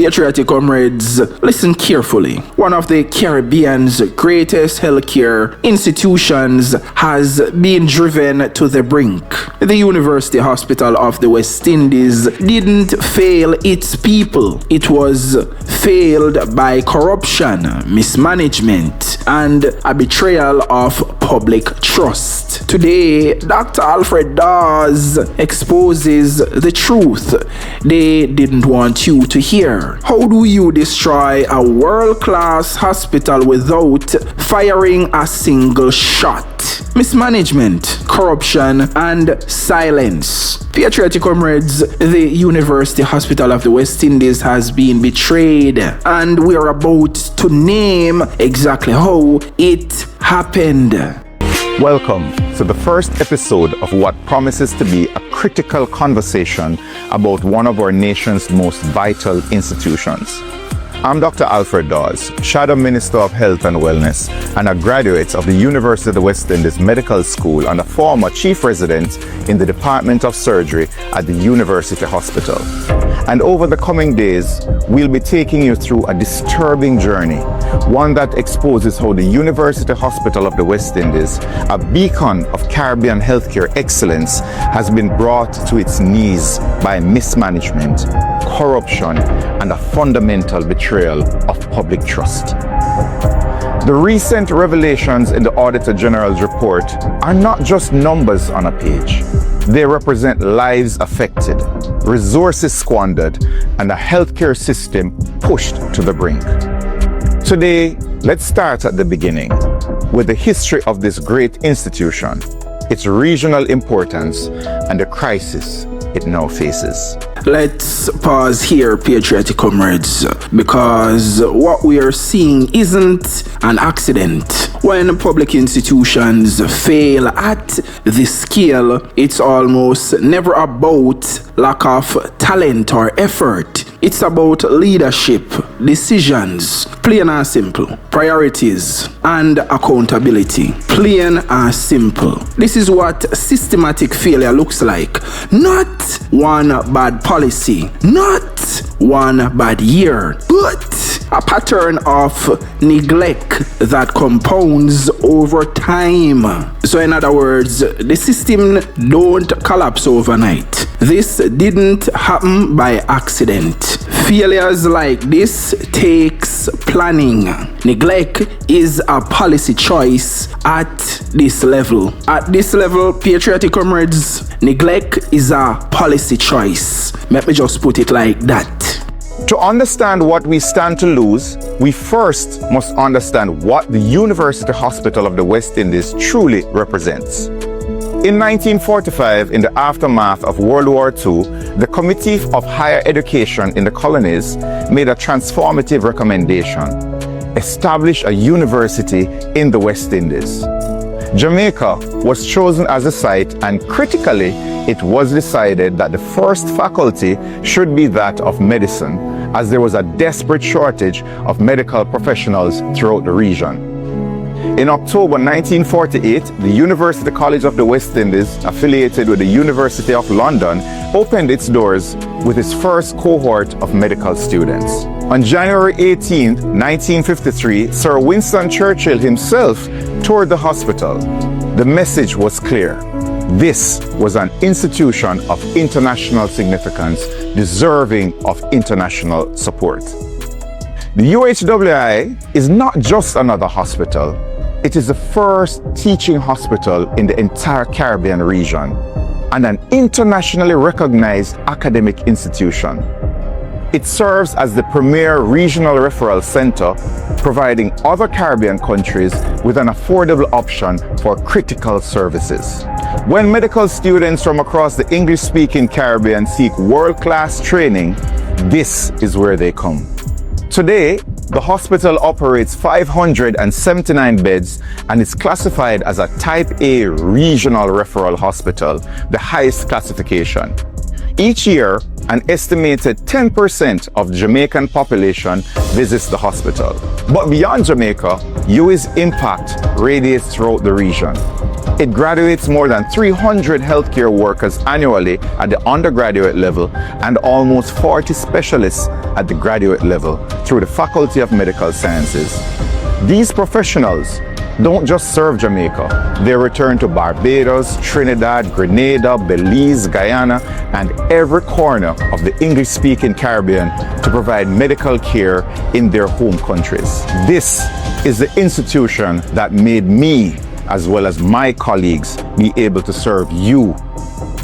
Patriotic comrades, listen carefully. One of the Caribbean's greatest healthcare institutions has been driven to the brink. The University Hospital of the West Indies didn't fail its people. It was failed by corruption, mismanagement, and a betrayal of public trust. Today, Dr. Alfred Dawes exposes the truth they didn't want you to hear. How do you destroy a world-class hospital without firing a single shot? Mismanagement, corruption, and silence. Patriotic comrades, the University Hospital of the West Indies has been betrayed, and we are about to name exactly how it happened. Welcome to the first episode of what promises to be a critical conversation about one of our nation's most vital institutions. I'm Dr. Alfred Dawes, Shadow Minister of Health and Wellness and a graduate of the University of the West Indies Medical School and a former chief resident in the Department of Surgery at the University Hospital. And over the coming days, we'll be taking you through a disturbing journey, one that exposes how the University Hospital of the West Indies, a beacon of Caribbean healthcare excellence, has been brought to its knees by mismanagement, corruption, and a fundamental betrayal of public trust. The recent revelations in the Auditor General's report are not just numbers on a page. They represent lives affected, resources squandered, and a healthcare system pushed to the brink. Today, let's start at the beginning with the history of this great institution, its regional importance, and the crisis it now faces. Let's pause here, Patriotic comrades, because what we are seeing isn't an accident. When public institutions fail at this scale, it's almost never about lack of talent or effort. It's about leadership, decisions, plain and simple, priorities, and accountability. Plain and simple. This is what systematic failure looks like. Not one bad policy, not one bad year, but a pattern of neglect that compounds over time. So in other words, the system don't collapse overnight. This didn't happen by accident. Failures like this takes planning. Neglect is a policy choice at this level. At this level, Patriotic comrades, neglect is a policy choice. Let me just put it like that. To understand what we stand to lose, we first must understand what the University Hospital of the West Indies truly represents. In 1945, in the aftermath of World War II, the Committee of Higher Education in the colonies made a transformative recommendation: establish a university in the West Indies. Jamaica was chosen as a site, and critically, it was decided that the first faculty should be that of medicine, as there was a desperate shortage of medical professionals throughout the region. In October 1948, the University College of the West Indies, affiliated with the University of London, opened its doors with its first cohort of medical students. On January 18, 1953, Sir Winston Churchill himself toured the hospital. The message was clear. This was an institution of international significance, deserving of international support. The UHWI is not just another hospital. It is the first teaching hospital in the entire Caribbean region and an internationally recognized academic institution. It serves as the premier regional referral center, providing other Caribbean countries with an affordable option for critical services. When medical students from across the English-speaking Caribbean seek world-class training, this is where they come. Today, the hospital operates 579 beds and is classified as a Type A regional referral hospital, the highest classification. Each year, an estimated 10% of the Jamaican population visits the hospital. But beyond Jamaica, UWI's impact radiates throughout the region. It graduates more than 300 healthcare workers annually at the undergraduate level and almost 40 specialists at the graduate level through the Faculty of Medical Sciences. These professionals don't just serve Jamaica. They return to Barbados, Trinidad, Grenada, Belize, Guyana, and every corner of the English-speaking Caribbean to provide medical care in their home countries. This is the institution that made me, as well as my colleagues, be able to serve you.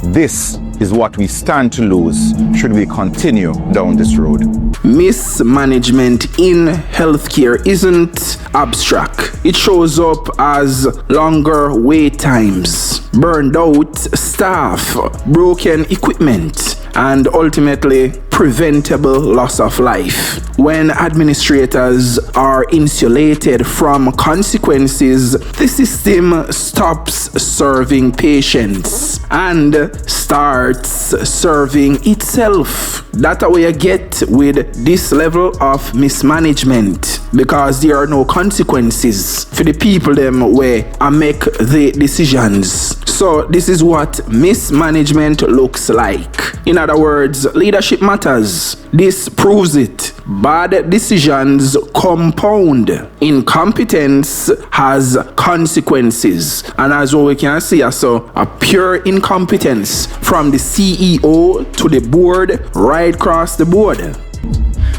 This is what we stand to lose should we continue down this road. Mismanagement in healthcare isn't abstract. It shows up as longer wait times, burned out staff, broken equipment, and ultimately preventable loss of life. When administrators are insulated from consequences, the system stops serving patients and starts serving itself. That's what you get with this level of mismanagement, because there are no consequences for the people them where I make the decisions. So this is what mismanagement looks like. In other words, leadership matters. This proves it. Bad decisions compound. Incompetence has consequences. And as we can see, so a pure incompetence from the CEO to the board, right across the board.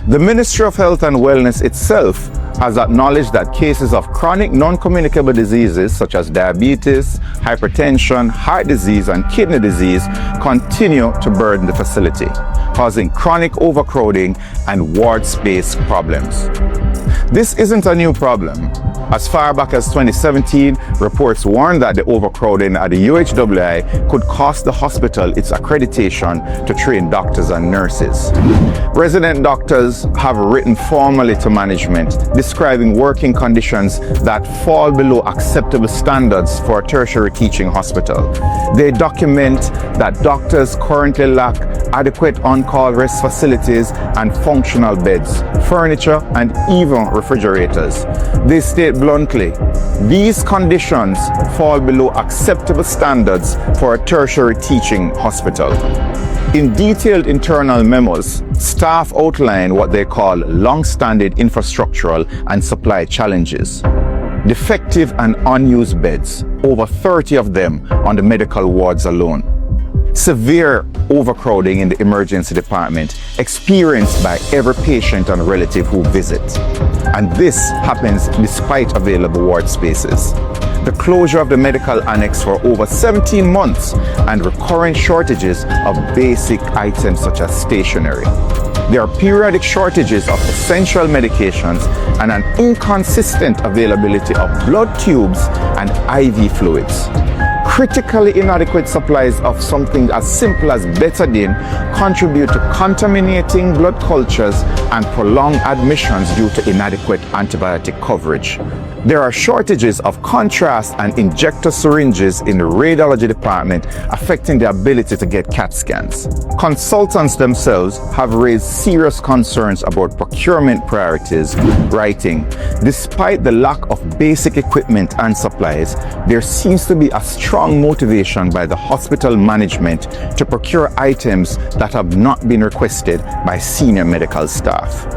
The Ministry of Health and Wellness itself has acknowledged that cases of chronic non-communicable diseases such as diabetes, hypertension, heart disease, and kidney disease continue to burden the facility, causing chronic overcrowding and ward space problems. This isn't a new problem. As far back as 2017, reports warned that the overcrowding at the UHWI could cost the hospital its accreditation to train doctors and nurses. Resident doctors have written formally to management describing working conditions that fall below acceptable standards for a tertiary teaching hospital. They document that doctors currently lack adequate on-call rest facilities and functional beds, furniture, and even refrigerators. They state bluntly, these conditions fall below acceptable standards for a tertiary teaching hospital. In detailed internal memos, staff outline what they call long-standing infrastructural and supply challenges. Defective and unused beds, over 30 of them on the medical wards alone. Severe overcrowding in the emergency department experienced by every patient and relative who visit. And this happens despite available ward spaces. The closure of the medical annex for over 17 months and recurrent shortages of basic items such as stationery. There are periodic shortages of essential medications and an inconsistent availability of blood tubes and IV fluids. Critically inadequate supplies of something as simple as betadine contribute to contaminating blood cultures and prolonged admissions due to inadequate antibiotic coverage. There are shortages of contrast and injector syringes in the radiology department, affecting the ability to get CAT scans. Consultants themselves have raised serious concerns about procurement priorities, writing, "Despite the lack of basic equipment and supplies, there seems to be a strong motivation by the hospital management to procure items that have not been requested by senior medical staff."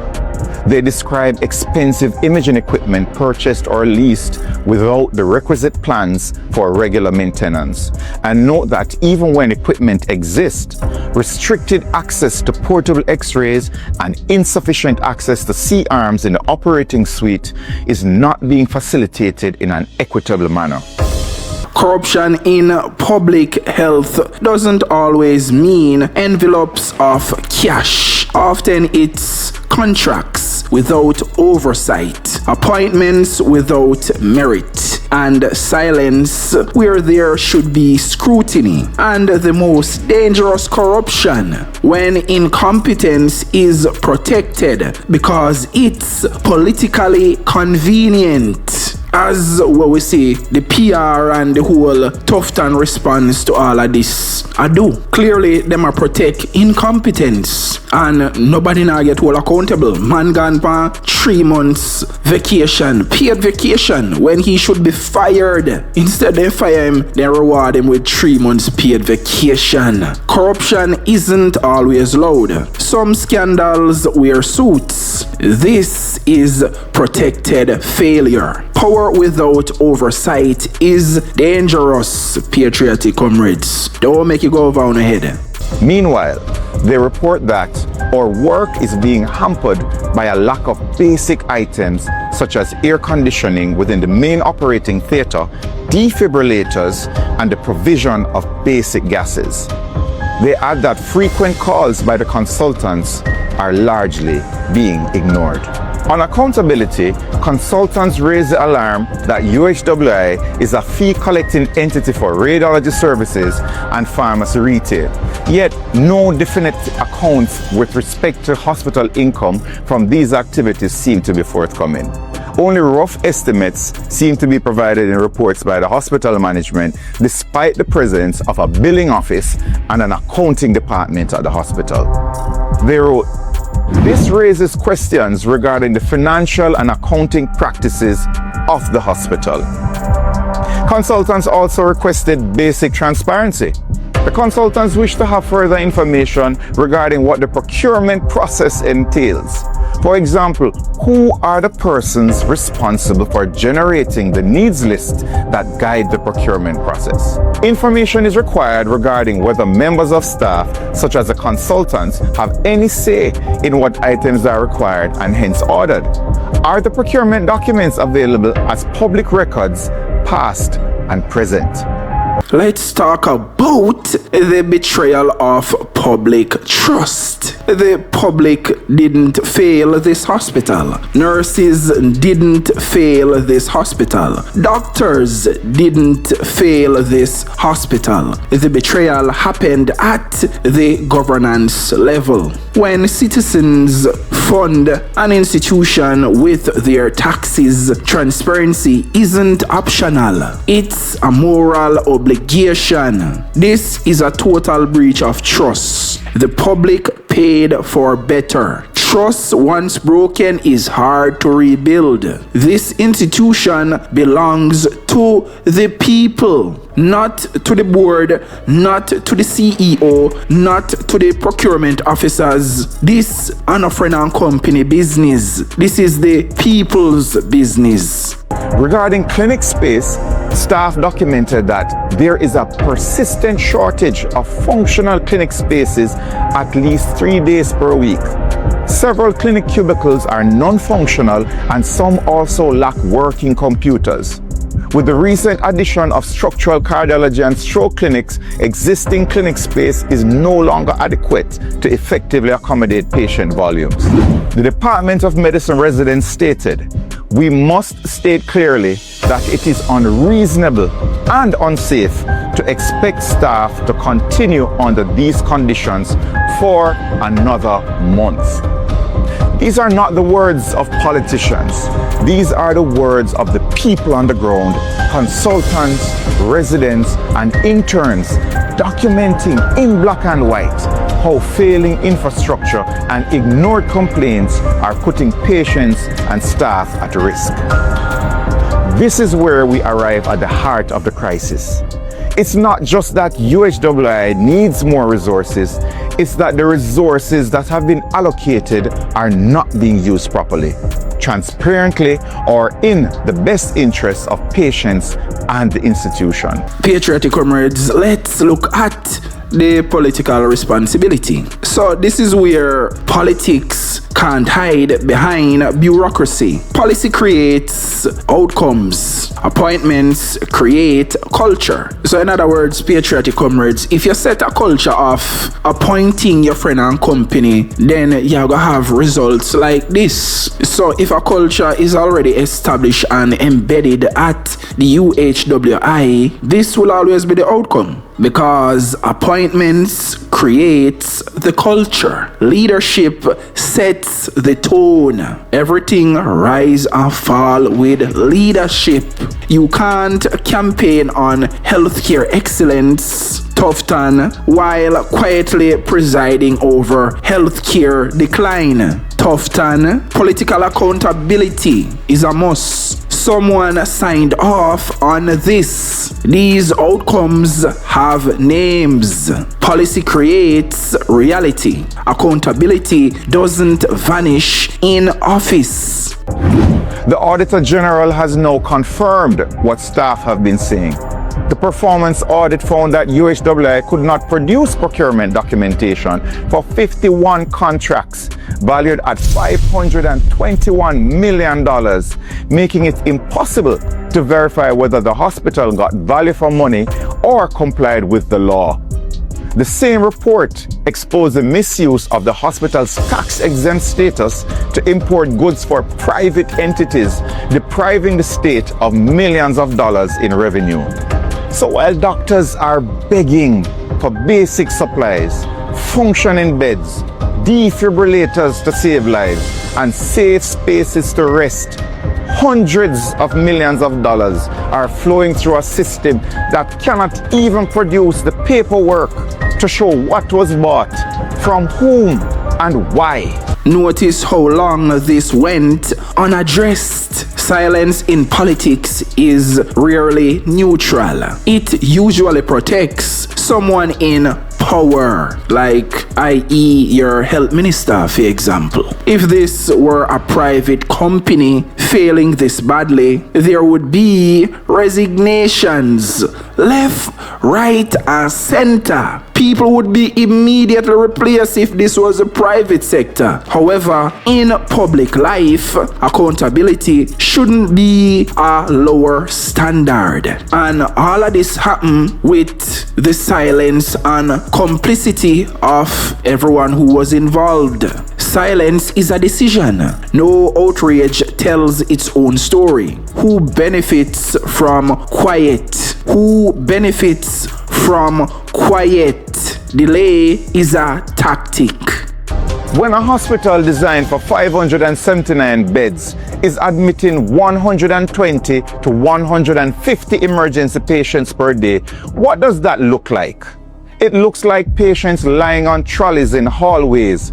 They describe expensive imaging equipment purchased or leased without the requisite plans for regular maintenance, and note that even when equipment exists, restricted access to portable x-rays and insufficient access to C-arms in the operating suite is not being facilitated in an equitable manner. Corruption in public health doesn't always mean envelopes of cash. Often it's contracts without oversight, appointments without merit, and silence where there should be scrutiny. And the most dangerous corruption, when incompetence is protected because it's politically convenient. As what we see, the PR and the whole Tufton response to all of this, I do. Clearly, them are protect incompetence and nobody now get hold accountable. Man gone for 3 months vacation, paid vacation, when he should be fired. Instead they fire him, they reward him with 3 months paid vacation. Corruption isn't always loud. Some scandals wear suits. This is protected failure. Power without oversight is dangerous, patriotic comrades. Don't make you go over on ahead. Meanwhile, they report that our work is being hampered by a lack of basic items such as air conditioning within the main operating theatre, defibrillators, and the provision of basic gases. They add that frequent calls by the consultants are largely being ignored. On accountability, consultants raise the alarm that UHWI is a fee-collecting entity for radiology services and pharmacy retail. Yet, no definite accounts with respect to hospital income from these activities seem to be forthcoming. Only rough estimates seem to be provided in reports by the hospital management, despite the presence of a billing office and an accounting department at the hospital. They wrote, "This raises questions regarding the financial and accounting practices of the hospital." Consultants also requested basic transparency. The consultants wish to have further information regarding what the procurement process entails. For example, who are the persons responsible for generating the needs list that guide the procurement process? Information is required regarding whether members of staff, such as the consultants, have any say in what items are required and hence ordered. Are the procurement documents available as public records, past and present? Let's talk about the betrayal of public trust. The public didn't fail this hospital. Nurses didn't fail this hospital. Doctors didn't fail this hospital. The betrayal happened at the governance level. When citizens fund an institution with their taxes, transparency isn't optional. It's a moral obligation. This is a total breach of trust. The public paid for better. Trust once broken is hard to rebuild. This institution belongs to the people, not to the board, not to the CEO, not to the procurement officers. This is a friend and company business. This is the people's business. Regarding clinic space, staff documented that there is a persistent shortage of functional clinic spaces at least 3 days per week. Several clinic cubicles are non-functional and some also lack working computers. With the recent addition of structural cardiology and stroke clinics, existing clinic space is no longer adequate to effectively accommodate patient volumes. The Department of Medicine residents stated, "We must state clearly that it is unreasonable and unsafe to expect staff to continue under these conditions for another month." These are not the words of politicians. These are the words of the people on the ground, consultants, residents, and interns, documenting in black and white how failing infrastructure and ignored complaints are putting patients and staff at risk. This is where we arrive at the heart of the crisis. It's not just that UHWI needs more resources, it's that the resources that have been allocated are not being used properly, transparently, or in the best interests of patients and the institution. Patriotic comrades, let's look at the political responsibility. So this is where politics can't hide behind bureaucracy. Policy creates outcomes. Appointments create culture. So in other words, patriotic comrades, if you set a culture of appointing your friend and company, then you're gonna have results like this. So if a culture is already established and embedded at the UHWI, this will always be the outcome. Because appointments creates the culture. Leadership sets the tone. Everything rise and fall with leadership. You can't campaign on healthcare excellence, Tufton, while quietly presiding over healthcare decline. Tufton, political accountability is a must. Someone signed off on this. These outcomes have names. Policy creates reality. Accountability doesn't vanish in office. The Auditor General has now confirmed what staff have been saying. The performance audit found that UHWI could not produce procurement documentation for 51 contracts valued at $521 million, making it impossible to verify whether the hospital got value for money or complied with the law. The same report exposed the misuse of the hospital's tax-exempt status to import goods for private entities, depriving the state of millions of dollars in revenue. So while doctors are begging for basic supplies, functioning beds, defibrillators to save lives, and safe spaces to rest, hundreds of millions of dollars are flowing through a system that cannot even produce the paperwork to show what was bought, from whom, and why. Notice how long this went unaddressed. Silence in politics is rarely neutral. It usually protects someone in power, like i.e. your health minister, for example. If this were a private company failing this badly, there would be resignations left, right, and center. People would be immediately replaced if this was a private sector. However, in public life, accountability shouldn't be a lower standard. And all of this happened with the silence and complicity of everyone who was involved. Silence is a decision. No outrage tells its own story. Who benefits from quiet? Who benefits from quiet? Delay is a tactic. When a hospital designed for 579 beds is admitting 120 to 150 emergency patients per day, what does that look like? It looks like patients lying on trolleys in hallways,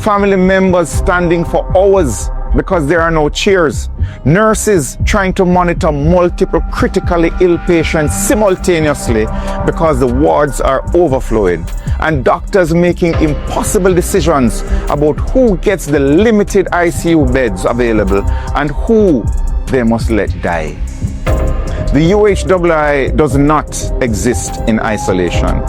family members standing for hours because there are no chairs, nurses trying to monitor multiple critically ill patients simultaneously because the wards are overflowing, and doctors making impossible decisions about who gets the limited ICU beds available and who they must let die. The UHWI does not exist in isolation.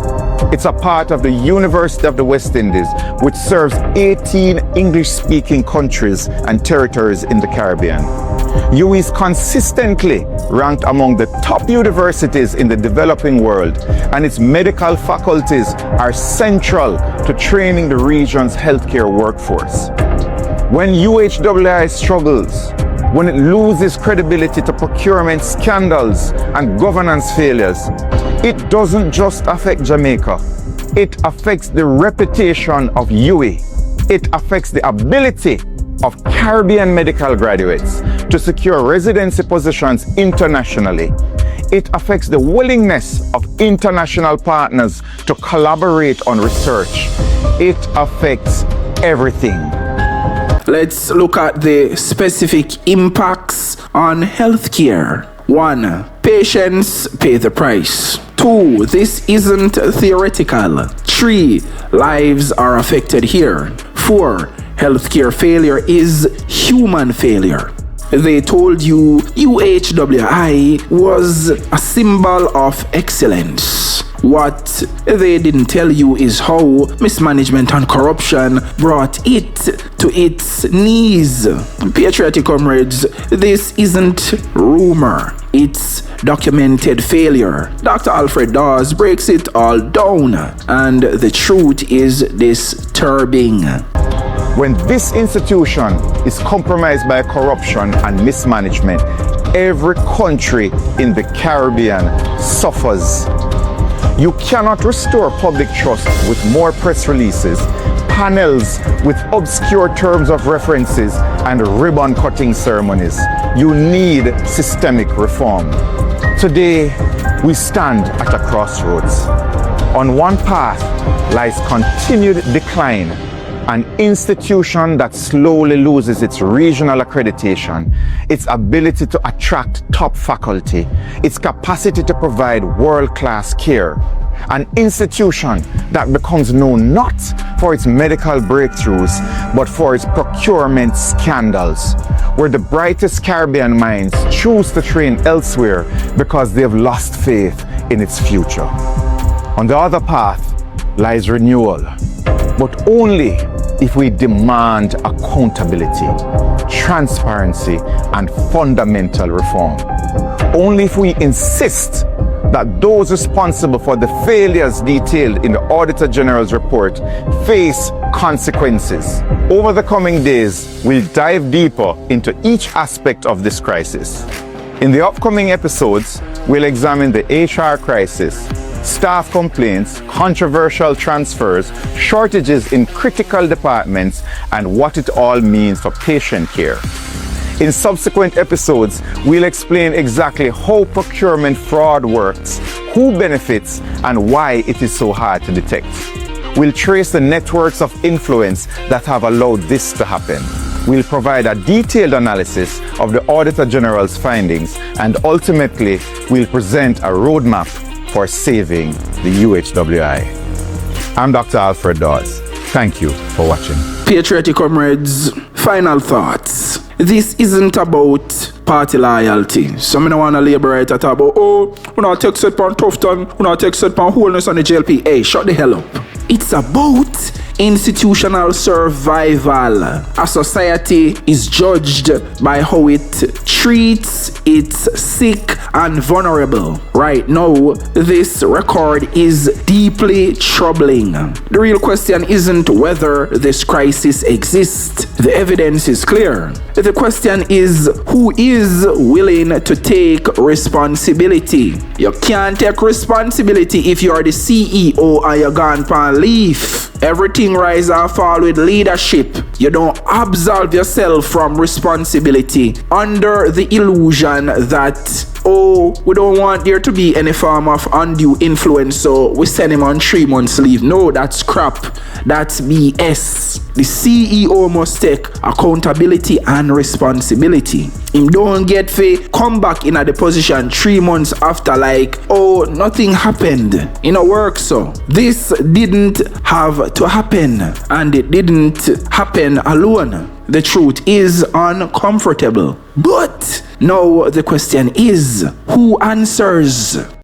It's a part of the University of the West Indies, which serves 18 English-speaking countries and territories in the Caribbean. UWI is consistently ranked among the top universities in the developing world, and its medical faculties are central to training the region's healthcare workforce. When UHWI struggles, when it loses credibility to procurement scandals and governance failures, it doesn't just affect Jamaica. It affects the reputation of UWI. It affects the ability of Caribbean medical graduates to secure residency positions internationally. It affects the willingness of international partners to collaborate on research. It affects everything. Let's look at the specific impacts on healthcare. 1. Patients pay the price. 2. This isn't theoretical. 3. Lives are affected here. 4. Healthcare failure is human failure. They told you UHWI was a symbol of excellence. What they didn't tell you is how mismanagement and corruption brought it to its knees. Patriotic comrades, this isn't rumor. It's documented failure. Dr. Alfred Dawes breaks it all down, and the truth is disturbing. When this institution is compromised by corruption and mismanagement, every country in the Caribbean suffers. You cannot restore public trust with more press releases, panels with obscure terms of references, and ribbon-cutting ceremonies. You need systemic reform. Today, we stand at a crossroads. On one path lies continued decline, an institution that slowly loses its regional accreditation, its ability to attract top faculty, its capacity to provide world-class care, an institution that becomes known not for its medical breakthroughs, but for its procurement scandals, where the brightest Caribbean minds choose to train elsewhere because they have lost faith in its future. On the other path lies renewal, but only if we demand accountability, transparency, and fundamental reform. Only if we insist that those responsible for the failures detailed in the Auditor General's report face consequences. Over the coming days, we'll dive deeper into each aspect of this crisis. In the upcoming episodes, we'll examine the HR crisis, staff complaints, controversial transfers, shortages in critical departments, and what it all means for patient care. In subsequent episodes, we'll explain exactly how procurement fraud works, who benefits, and why it is so hard to detect. We'll trace the networks of influence that have allowed this to happen. We'll provide a detailed analysis of the Auditor General's findings, and ultimately, we'll present a roadmap for saving the UHWI. I'm Dr. Alfred Dawes. Thank you for watching. Patriotic comrades, final thoughts. This isn't about party loyalty. Some don't want to labor right at about, we not take set on Tufton, we not take set on wholeness on the JLP. Hey, shut the hell up. It's about institutional survival. A society is judged by how it treats its sick and vulnerable. Right now, this record is deeply troubling. The real question isn't whether this crisis exists. The evidence is clear. The question is, who is willing to take responsibility? You can't take responsibility if you are the CEO and you're gone on leave. Everything rise and fall with leadership. You don't absolve yourself from responsibility under the illusion that, we don't want there to be any form of undue influence, so we send him on 3 months leave. No, that's crap. That's BS. The CEO must take accountability and responsibility. Him don't get come back in at the position 3 months after nothing happened. In a work so. This didn't have to happen, and it didn't happen alone. The truth is uncomfortable. But now the question is, who answers?